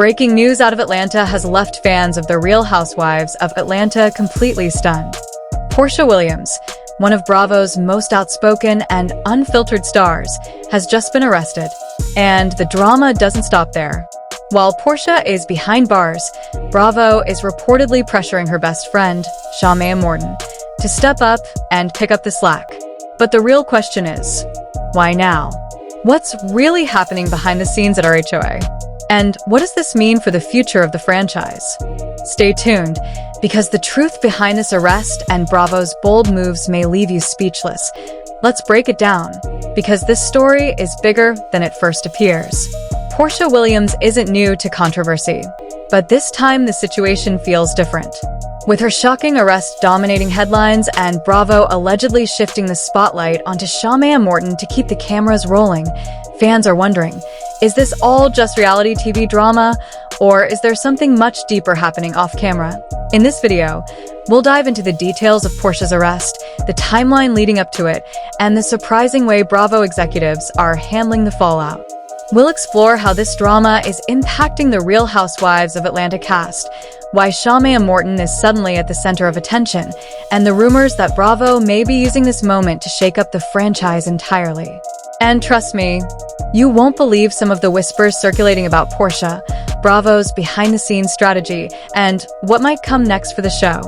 Breaking news out of Atlanta has left fans of the Real Housewives of Atlanta completely stunned. Porsha Williams, one of Bravo's most outspoken and unfiltered stars, has just been arrested. And the drama doesn't stop there. While Porsha is behind bars, Bravo is reportedly pressuring her best friend, Shamea Morton, to step up and pick up the slack. But the real question is, why now? What's really happening behind the scenes at RHOA? And what does this mean for the future of the franchise? Stay tuned, because the truth behind this arrest and Bravo's bold moves may leave you speechless. Let's break it down, because this story is bigger than it first appears. Porsha Williams isn't new to controversy, but this time the situation feels different. With her shocking arrest dominating headlines and Bravo allegedly shifting the spotlight onto Shamea Morton to keep the cameras rolling, fans are wondering, is this all just reality TV drama, or is there something much deeper happening off-camera? In this video, we'll dive into the details of Porsha's arrest, the timeline leading up to it, and the surprising way Bravo executives are handling the fallout. We'll explore how this drama is impacting the Real Housewives of Atlanta cast, why Shamea Morton is suddenly at the center of attention, and the rumors that Bravo may be using this moment to shake up the franchise entirely. And trust me, you won't believe some of the whispers circulating about Porsha, Bravo's behind-the-scenes strategy, and what might come next for the show.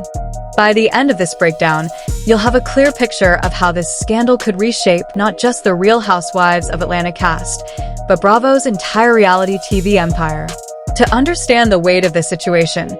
By the end of this breakdown, you'll have a clear picture of how this scandal could reshape not just the Real Housewives of Atlanta cast, but Bravo's entire reality TV empire. To understand the weight of this situation,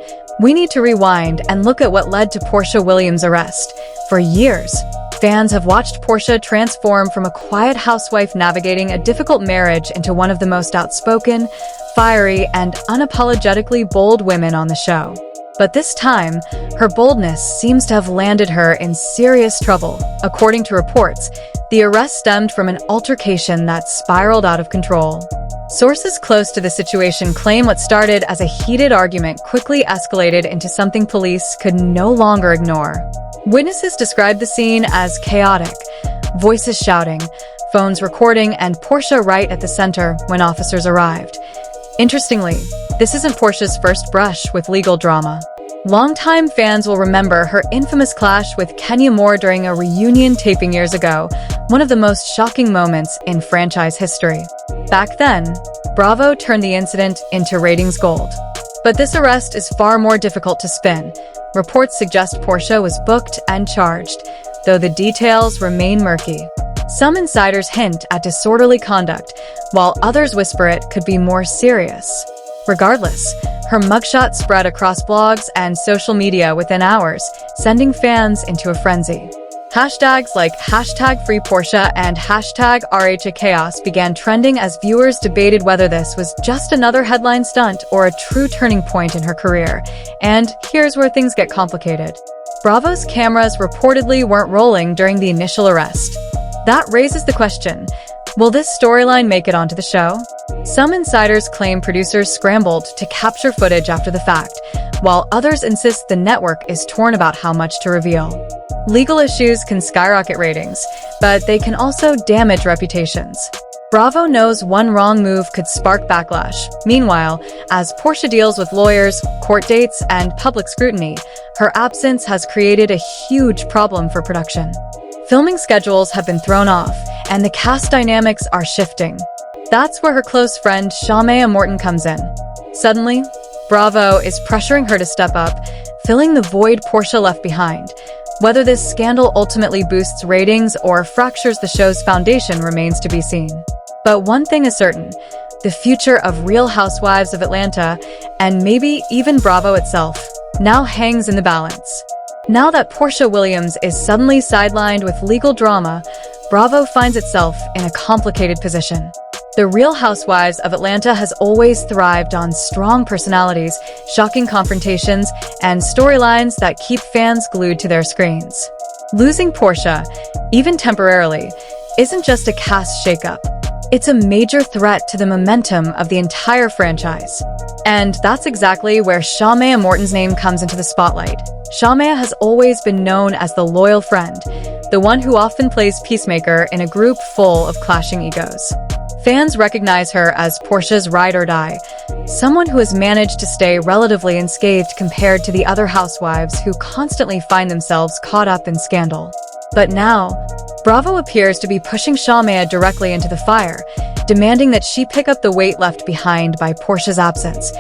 we need to rewind and look at what led to Porsha Williams' arrest. For years, fans have watched Porsha transform from a quiet housewife navigating a difficult marriage into one of the most outspoken, fiery, and unapologetically bold women on the show. But this time, her boldness seems to have landed her in serious trouble. According to reports, the arrest stemmed from an altercation that spiraled out of control. Sources close to the situation claim what started as a heated argument quickly escalated into something police could no longer ignore. Witnesses described the scene as chaotic, voices shouting, phones recording, and Porsha right at the center when officers arrived. Interestingly, this isn't Porsha's first brush with legal drama. Longtime fans will remember her infamous clash with Kenya Moore during a reunion taping years ago, one of the most shocking moments in franchise history. Back then, Bravo turned the incident into ratings gold. But this arrest is far more difficult to spin. Reports suggest Porsha was booked and charged, though the details remain murky. Some insiders hint at disorderly conduct, while others whisper it could be more serious. Regardless, her mugshot spread across blogs and social media within hours, sending fans into a frenzy. Hashtags like #FreePorsha and #RHAChaos began trending as viewers debated whether this was just another headline stunt or a true turning point in her career. And here's where things get complicated. Bravo's cameras reportedly weren't rolling during the initial arrest. That raises the question, will this storyline make it onto the show? Some insiders claim producers scrambled to capture footage after the fact, while others insist the network is torn about how much to reveal. Legal issues can skyrocket ratings, but they can also damage reputations. Bravo knows one wrong move could spark backlash. Meanwhile, as Porsha deals with lawyers, court dates, and public scrutiny, her absence has created a huge problem for production. Filming schedules have been thrown off, and the cast dynamics are shifting. That's where her close friend Shamea Morton comes in. Suddenly, Bravo is pressuring her to step up, filling the void Porsha left behind. Whether this scandal ultimately boosts ratings or fractures the show's foundation remains to be seen. But one thing is certain, the future of Real Housewives of Atlanta, and maybe even Bravo itself, now hangs in the balance. Now that Porsha Williams is suddenly sidelined with legal drama, Bravo finds itself in a complicated position. The Real Housewives of Atlanta has always thrived on strong personalities, shocking confrontations, and storylines that keep fans glued to their screens. Losing Porsha, even temporarily, isn't just a cast shakeup. It's a major threat to the momentum of the entire franchise. And that's exactly where Shamea Morton's name comes into the spotlight. Shamea has always been known as the loyal friend, the one who often plays peacemaker in a group full of clashing egos. Fans recognize her as Porsha's ride or die, someone who has managed to stay relatively unscathed compared to the other housewives who constantly find themselves caught up in scandal. But now, Bravo appears to be pushing Shamea directly into the fire, demanding that she pick up the weight left behind by Porsha's absence.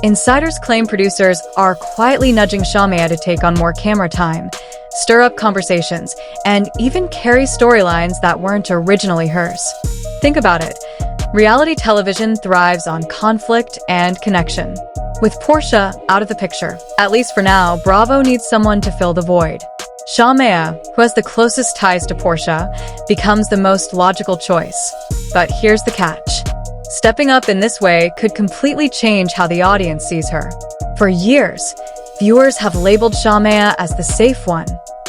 Insiders claim producers are quietly nudging Shamea to take on more camera time, stir up conversations, and even carry storylines that weren't originally hers. Think about it. Reality television thrives on conflict and connection. With Porsha out of the picture, at least for now, Bravo needs someone to fill the void. Shamea, who has the closest ties to Porsha, becomes the most logical choice. But here's the catch. Stepping up in this way could completely change how the audience sees her. For years, viewers have labeled Shamea as the safe one,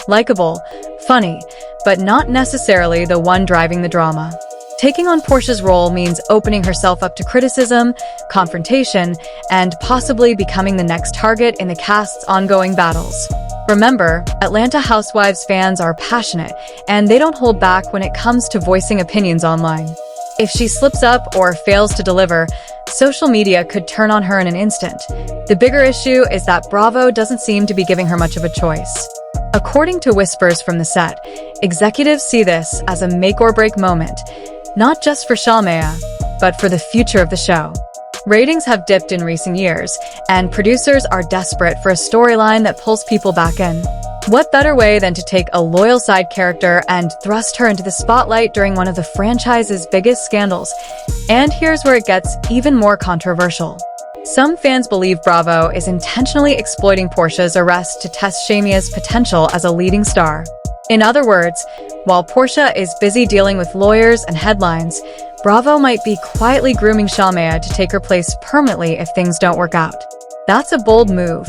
likable, funny, but not necessarily the one driving the drama. Taking on Porsha's role means opening herself up to criticism, confrontation, and possibly becoming the next target in the cast's ongoing battles. Remember, Atlanta Housewives fans are passionate, and they don't hold back when it comes to voicing opinions online. If she slips up or fails to deliver, social media could turn on her in an instant. The bigger issue is that Bravo doesn't seem to be giving her much of a choice. According to whispers from the set, executives see this as a make-or-break moment, not just for Shamea, but for the future of the show. Ratings have dipped in recent years, and producers are desperate for a storyline that pulls people back in. What better way than to take a loyal side character and thrust her into the spotlight during one of the franchise's biggest scandals? And here's where it gets even more controversial. Some fans believe Bravo is intentionally exploiting Porsha's arrest to test Shamea's potential as a leading star. In other words, while Porsha is busy dealing with lawyers and headlines, Bravo might be quietly grooming Shamea to take her place permanently if things don't work out. That's a bold move,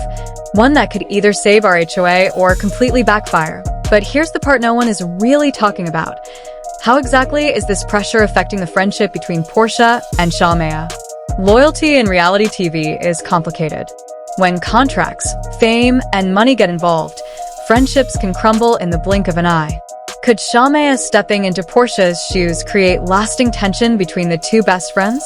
one that could either save RHOA or completely backfire. But here's the part no one is really talking about. How exactly is this pressure affecting the friendship between Porsha and Shamea? Loyalty in reality TV is complicated. When contracts, fame, and money get involved, friendships can crumble in the blink of an eye. Could Shamea stepping into Porsha's shoes create lasting tension between the two best friends?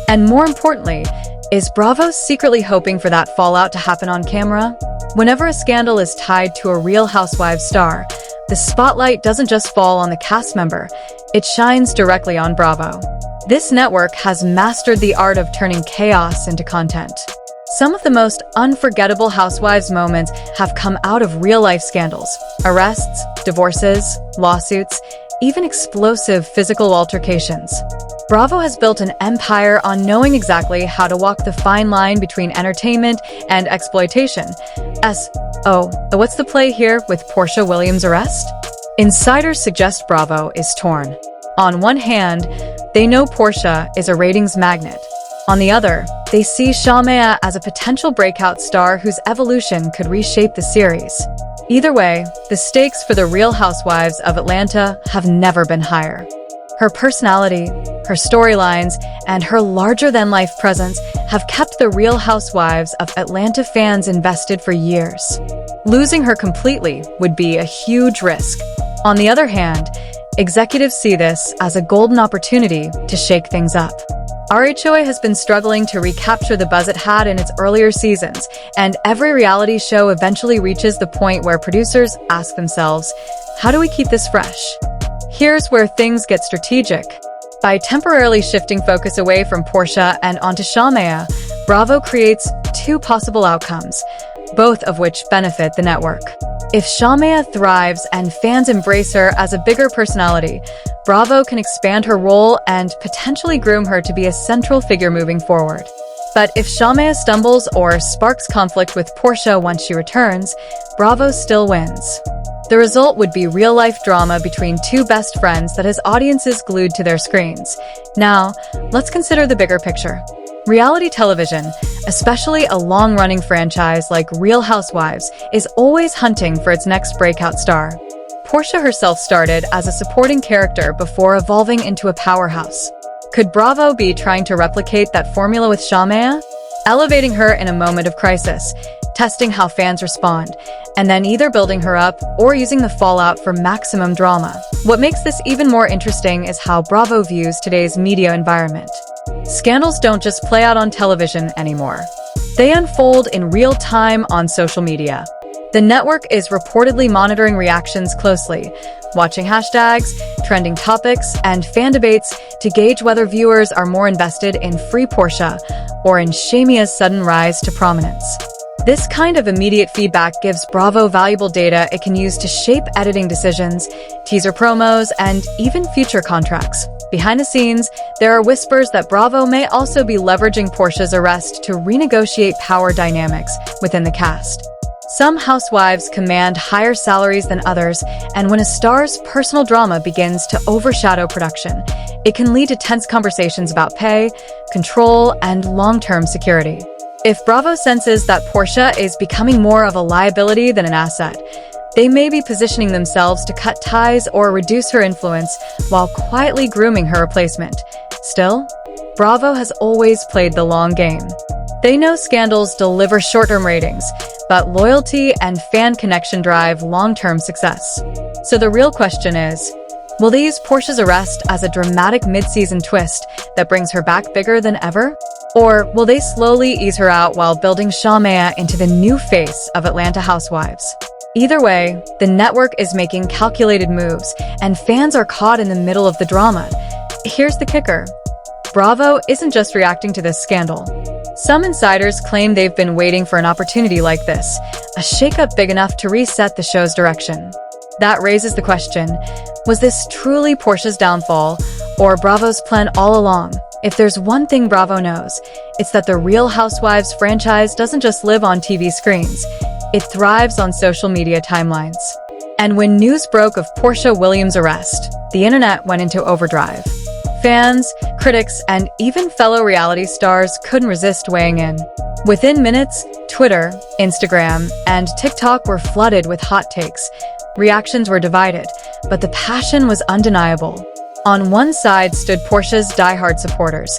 And more importantly, is Bravo secretly hoping for that fallout to happen on camera? Whenever a scandal is tied to a Real Housewives star, the spotlight doesn't just fall on the cast member, it shines directly on Bravo. This network has mastered the art of turning chaos into content. Some of the most unforgettable Housewives moments have come out of real-life scandals: arrests, divorces, lawsuits, even explosive physical altercations. Bravo has built an empire on knowing exactly how to walk the fine line between entertainment and exploitation. What's the play here with Porsha Williams' arrest? Insiders suggest Bravo is torn. On one hand, they know Porsha is a ratings magnet. On the other, they see Shamea as a potential breakout star whose evolution could reshape the series. Either way, the stakes for the Real Housewives of Atlanta have never been higher. Her personality, her storylines, and her larger-than-life presence have kept the Real Housewives of Atlanta fans invested for years. Losing her completely would be a huge risk. On the other hand, executives see this as a golden opportunity to shake things up. RHOA has been struggling to recapture the buzz it had in its earlier seasons, and every reality show eventually reaches the point where producers ask themselves, how do we keep this fresh? Here's where things get strategic. By temporarily shifting focus away from Porsha and onto Shamea, Bravo creates two possible outcomes, both of which benefit the network. If Shamea thrives and fans embrace her as a bigger personality, Bravo can expand her role and potentially groom her to be a central figure moving forward. But if Shamea stumbles or sparks conflict with Porsha once she returns, Bravo still wins. The result would be real-life drama between two best friends that has audiences glued to their screens. Now, let's consider the bigger picture. Reality television, especially a long-running franchise like Real Housewives, is always hunting for its next breakout star. Porsha herself started as a supporting character before evolving into a powerhouse. Could Bravo be trying to replicate that formula with Shamea? Elevating her in a moment of crisis, testing how fans respond, and then either building her up or using the fallout for maximum drama. What makes this even more interesting is how Bravo views today's media environment. Scandals don't just play out on television anymore. They unfold in real time on social media. The network is reportedly monitoring reactions closely, watching hashtags, trending topics, and fan debates to gauge whether viewers are more invested in Free Porsha or in Shamea's sudden rise to prominence. This kind of immediate feedback gives Bravo valuable data it can use to shape editing decisions, teaser promos, and even future contracts. Behind the scenes, there are whispers that Bravo may also be leveraging Porsha's arrest to renegotiate power dynamics within the cast. Some housewives command higher salaries than others, and when a star's personal drama begins to overshadow production, it can lead to tense conversations about pay, control, and long-term security. If Bravo senses that Porsha is becoming more of a liability than an asset, they may be positioning themselves to cut ties or reduce her influence while quietly grooming her replacement. Still, Bravo has always played the long game. They know scandals deliver short-term ratings, but loyalty and fan connection drive long-term success. So the real question is, will they use Porsha's arrest as a dramatic mid-season twist that brings her back bigger than ever? Or will they slowly ease her out while building Shamea into the new face of Atlanta housewives? Either way, the network is making calculated moves, and fans are caught in the middle of the drama. Here's the kicker. Bravo isn't just reacting to this scandal. Some insiders claim they've been waiting for an opportunity like this, a shakeup big enough to reset the show's direction. That raises the question, was this truly Porsha's downfall, or Bravo's plan all along? If there's one thing Bravo knows, it's that the Real Housewives franchise doesn't just live on TV screens. It thrives on social media timelines. And when news broke of Porsha Williams' arrest, the internet went into overdrive. Fans, critics, and even fellow reality stars couldn't resist weighing in. Within minutes, Twitter, Instagram, and TikTok were flooded with hot takes. Reactions were divided, but the passion was undeniable. On one side stood Porsha's diehard supporters,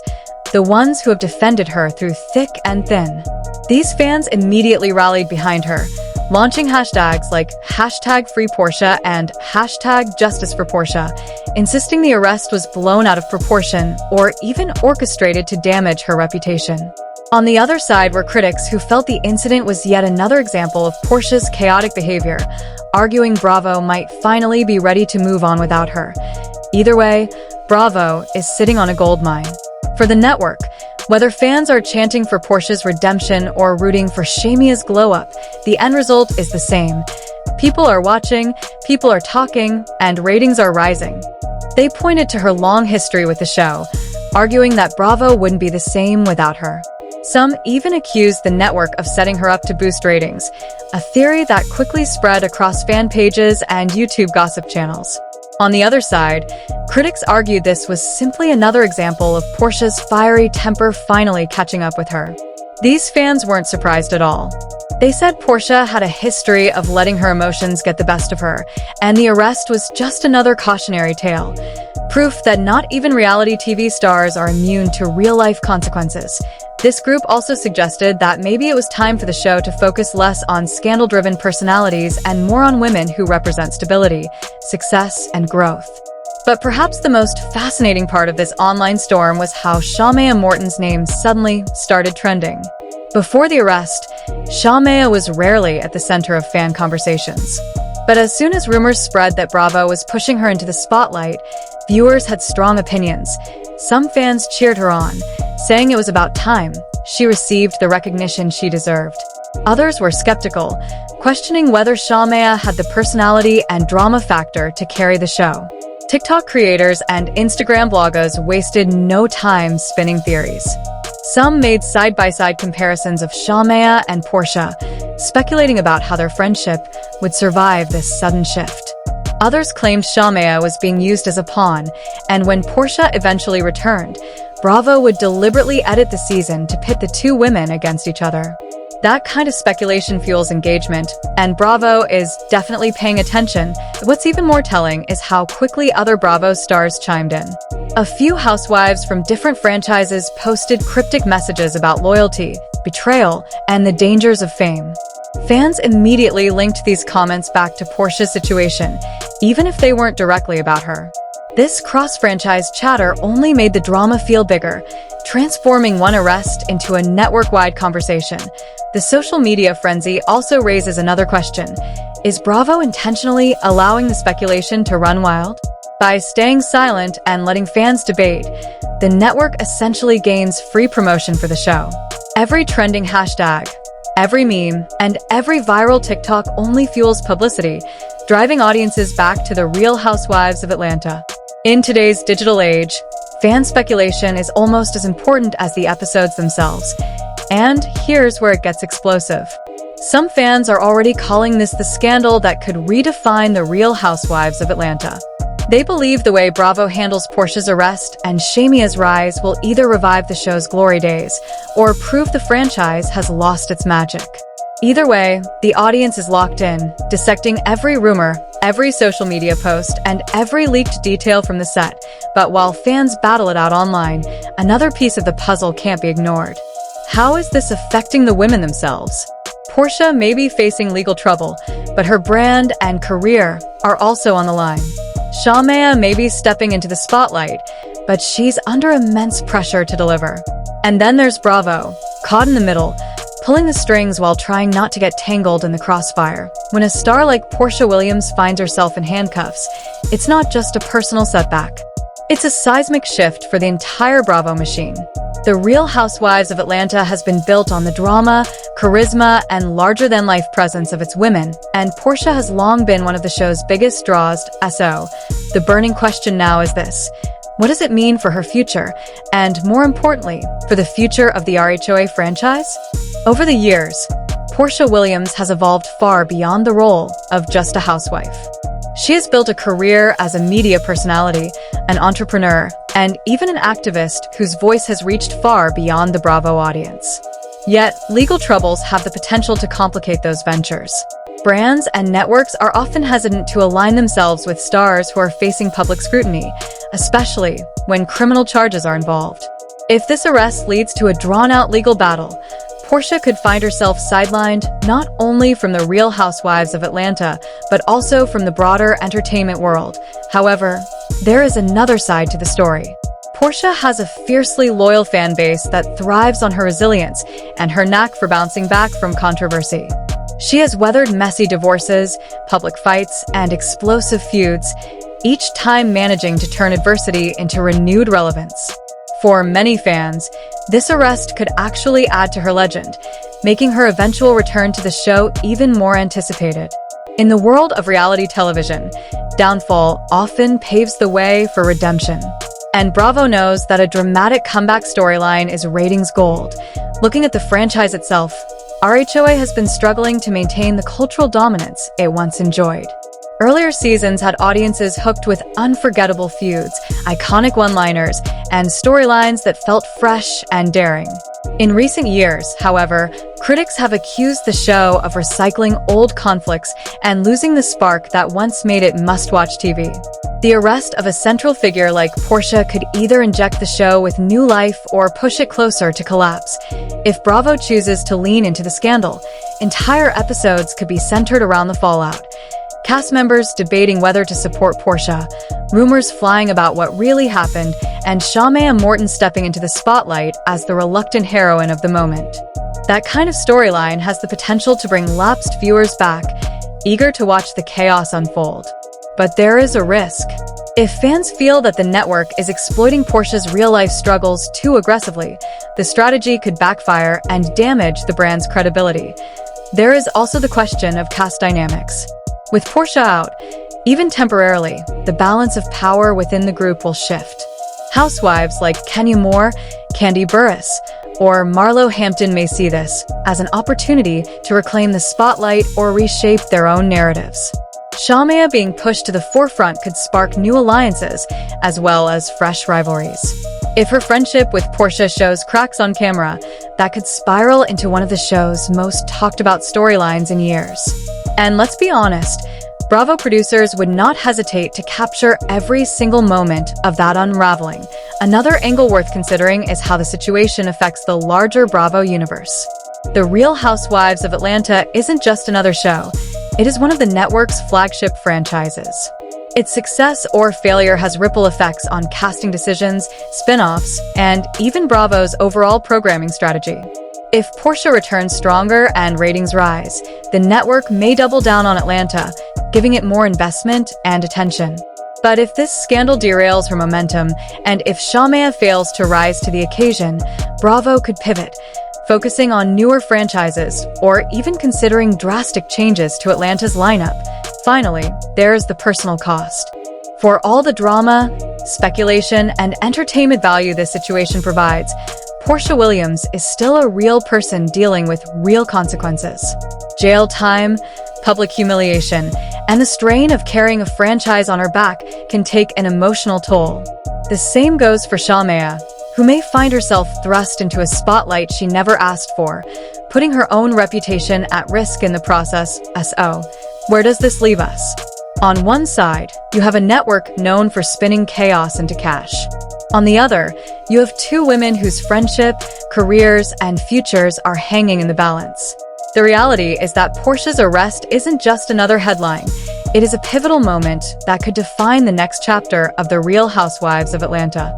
the ones who have defended her through thick and thin. These fans immediately rallied behind her, launching hashtags like #FreePorsha and #JusticeForPorsha, insisting the arrest was blown out of proportion or even orchestrated to damage her reputation. On the other side were critics who felt the incident was yet another example of Porsha's chaotic behavior, arguing Bravo might finally be ready to move on without her. Either way, Bravo is sitting on a goldmine. For the network, whether fans are chanting for Porsha's redemption or rooting for Shamea's glow-up, the end result is the same. People are watching, people are talking, and ratings are rising. They pointed to her long history with the show, arguing that Bravo wouldn't be the same without her. Some even accused the network of setting her up to boost ratings, a theory that quickly spread across fan pages and YouTube gossip channels. On the other side, critics argued this was simply another example of Porsha's fiery temper finally catching up with her. These fans weren't surprised at all. They said Porsha had a history of letting her emotions get the best of her, and the arrest was just another cautionary tale. Proof that not even reality TV stars are immune to real-life consequences. This group also suggested that maybe it was time for the show to focus less on scandal-driven personalities and more on women who represent stability, success, and growth. But perhaps the most fascinating part of this online storm was how Shamea Morton's name suddenly started trending. Before the arrest, Shamea was rarely at the center of fan conversations. But as soon as rumors spread that Bravo was pushing her into the spotlight, viewers had strong opinions. Some fans cheered her on, saying it was about time she received the recognition she deserved. Others were skeptical, questioning whether Shamea had the personality and drama factor to carry the show. TikTok creators and Instagram bloggers wasted no time spinning theories. Some made side-by-side comparisons of Shamea and Porsha, speculating about how their friendship would survive this sudden shift. Others claimed Shamea was being used as a pawn, and when Porsha eventually returned, Bravo would deliberately edit the season to pit the two women against each other. That kind of speculation fuels engagement, and Bravo is definitely paying attention. What's even more telling is how quickly other Bravo stars chimed in. A few housewives from different franchises posted cryptic messages about loyalty, betrayal, and the dangers of fame. Fans immediately linked these comments back to Porsha's situation, even if they weren't directly about her. This cross-franchise chatter only made the drama feel bigger, transforming one arrest into a network-wide conversation. The social media frenzy also raises another question. Is Bravo intentionally allowing the speculation to run wild? By staying silent and letting fans debate, the network essentially gains free promotion for the show. Every trending hashtag, every meme, and every viral TikTok only fuels publicity, driving audiences back to the Real Housewives of Atlanta. In today's digital age, fan speculation is almost as important as the episodes themselves. And here's where it gets explosive. Some fans are already calling this the scandal that could redefine the Real Housewives of Atlanta. They believe the way Bravo handles Porsha's arrest and Shamea's rise will either revive the show's glory days or prove the franchise has lost its magic. Either way, the audience is locked in, dissecting every rumor, every social media post, and every leaked detail from the set. But while fans battle it out online, another piece of the puzzle can't be ignored. How is this affecting the women themselves? Porsha may be facing legal trouble, but her brand and career are also on the line. Shamea may be stepping into the spotlight, but she's under immense pressure to deliver. And then there's Bravo, caught in the middle, pulling the strings while trying not to get tangled in the crossfire. When a star like Porsha Williams finds herself in handcuffs, it's not just a personal setback. It's a seismic shift for the entire Bravo machine. The Real Housewives of Atlanta has been built on the drama, charisma, and larger-than-life presence of its women, and Porsha has long been one of the show's biggest draws. So, the burning question now is this: what does it mean for her future, and more importantly, for the future of the RHOA franchise? Over the years, Porsha Williams has evolved far beyond the role of just a housewife. She has built a career as a media personality, an entrepreneur, and even an activist whose voice has reached far beyond the Bravo audience. Yet, legal troubles have the potential to complicate those ventures. Brands and networks are often hesitant to align themselves with stars who are facing public scrutiny, especially when criminal charges are involved. If this arrest leads to a drawn-out legal battle, Porsha could find herself sidelined not only from the Real Housewives of Atlanta, but also from the broader entertainment world. However, there is another side to the story. Porsha has a fiercely loyal fan base that thrives on her resilience and her knack for bouncing back from controversy. She has weathered messy divorces, public fights, and explosive feuds, each time managing to turn adversity into renewed relevance. For many fans, this arrest could actually add to her legend, making her eventual return to the show even more anticipated. In the world of reality television, downfall often paves the way for redemption. And Bravo knows that a dramatic comeback storyline is ratings gold. Looking at the franchise itself, RHOA has been struggling to maintain the cultural dominance it once enjoyed. Earlier seasons had audiences hooked with unforgettable feuds, iconic one-liners, and storylines that felt fresh and daring. In recent years, however, critics have accused the show of recycling old conflicts and losing the spark that once made it must-watch TV. The arrest of a central figure like Porsha could either inject the show with new life or push it closer to collapse. If Bravo chooses to lean into the scandal, entire episodes could be centered around the fallout. Cast members debating whether to support Porsha, rumors flying about what really happened, and Shamea Morton stepping into the spotlight as the reluctant heroine of the moment. That kind of storyline has the potential to bring lapsed viewers back, eager to watch the chaos unfold. But there is a risk. If fans feel that the network is exploiting Porsha's real-life struggles too aggressively, the strategy could backfire and damage the brand's credibility. There is also the question of cast dynamics. With Porsha out, even temporarily, the balance of power within the group will shift. Housewives like Kenya Moore, Kandi Burruss, or Marlo Hampton may see this as an opportunity to reclaim the spotlight or reshape their own narratives. Shamea being pushed to the forefront could spark new alliances, as well as fresh rivalries. If her friendship with Porsha shows cracks on camera, that could spiral into one of the show's most talked-about storylines in years. And let's be honest, Bravo producers would not hesitate to capture every single moment of that unraveling. Another angle worth considering is how the situation affects the larger Bravo universe. The Real Housewives of Atlanta isn't just another show. It is one of the network's flagship franchises. Its success or failure has ripple effects on casting decisions, spin-offs, and even Bravo's overall programming strategy. If Porsha returns stronger and ratings rise, the network may double down on Atlanta, giving it more investment and attention. But if this scandal derails her momentum, and if Shamea fails to rise to the occasion, Bravo could pivot, focusing on newer franchises or even considering drastic changes to Atlanta's lineup. Finally, there's the personal cost. For all the drama, speculation, and entertainment value this situation provides, Porsha Williams is still a real person dealing with real consequences. Jail time, public humiliation, and the strain of carrying a franchise on her back can take an emotional toll. The same goes for Shamea, who may find herself thrust into a spotlight she never asked for, putting her own reputation at risk in the process. So, where does this leave us? On one side, you have a network known for spinning chaos into cash. On the other, you have two women whose friendship, careers, and futures are hanging in the balance. The reality is that Porsha's arrest isn't just another headline. It is a pivotal moment that could define the next chapter of the Real Housewives of Atlanta.